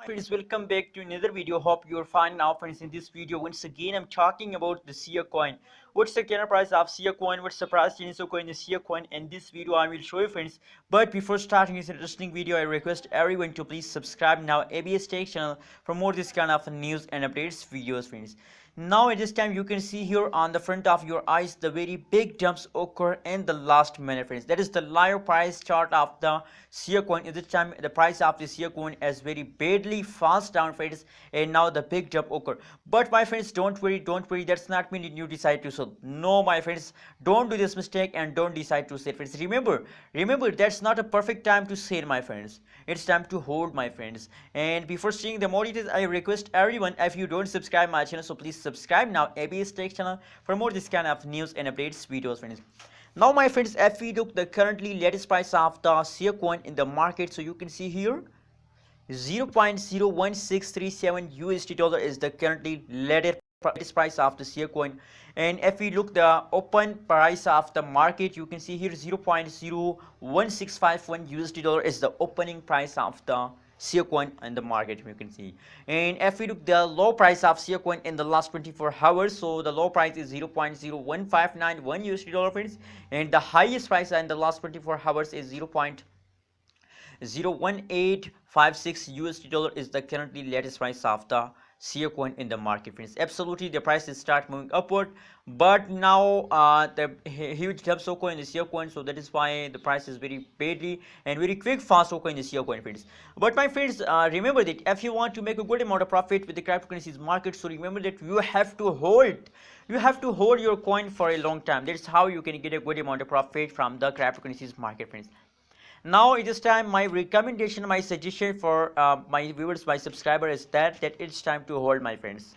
Friends, welcome back to another video. Hope you're fine now, friends. In this video, once again, I'm talking about the Siacoin. What's the current price of Siacoin? What's the price in Siacoin? The Siacoin. In this video, I will show you, friends. But before starting this interesting video, I request everyone to please subscribe now ABS Tech channel for more this kind of news and updates videos, friends. Now at this time you can see here on the front of your eyes the very big jumps occur in the last minute, friends. That is the live price chart of the Siacoin. At this time the price of the Siacoin is very badly fast down, friends, and now the big jump occur. But my friends, don't worry, that's not mean you decide to sell. No, my friends, don't do this mistake and don't decide to sell, friends. Remember that's not a perfect time to sell, my friends. It's time to hold, my friends. And before seeing the more details, I request everyone, if you don't subscribe my channel, so please subscribe now ABS Tech channel for more this kind of news and updates videos, friends. Now my friends, if we look the currently latest price of the Siacoin in the market, so you can see here 0.01637 USD dollar is the currently latest price of the Siacoin. And if we look the open price of the market, you can see here 0.01651 USD dollar is the opening price of the Siacoin in the market, you can see. And if we look the low price of Siacoin in the last 24 hours, so the low price is 0.01591 USD dollar, friends, and the highest price in the last 24 hours is 0.01856 USD dollar is the currently latest price of the Siacoin in the market, friends. Absolutely, the prices start moving upward, but now the huge jumps occur in the Siacoin, so that is why the price is very badly and very quick fast occur in the Siacoin, friends. But my friends, remember that if you want to make a good amount of profit with the cryptocurrencies market, so remember that you have to hold your coin for a long time. That's how you can get a good amount of profit from the cryptocurrencies market, friends. Now it is time, my recommendation, my suggestion for my viewers, my subscribers is that it's time to hold, my friends.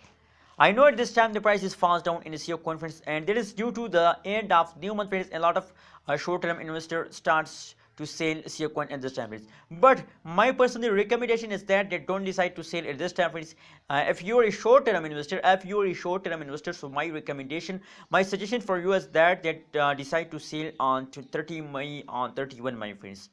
I know at this time the price is fast down in the CEO conference, and that is due to the end of new month, friends. A lot of short-term investor starts to sell Siacoin at this time, friends. But my personal recommendation is that they don't decide to sell at this time, friends. If you are a short-term investor, so my recommendation, my suggestion for you is that decide to sell on to 30 May on 31 May, friends.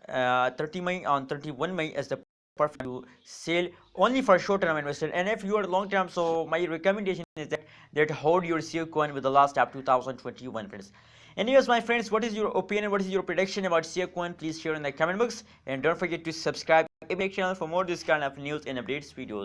30 May on 31 May is the perfect to sell only for short-term investor. And if you are long-term, so my recommendation is that hold your Siacoin with the last up 2021, friends. Anyways, my friends, what is your opinion? What is your prediction about Siacoin? Please share in the comment box, and don't forget to subscribe to my channel for more this kind of news and updates videos.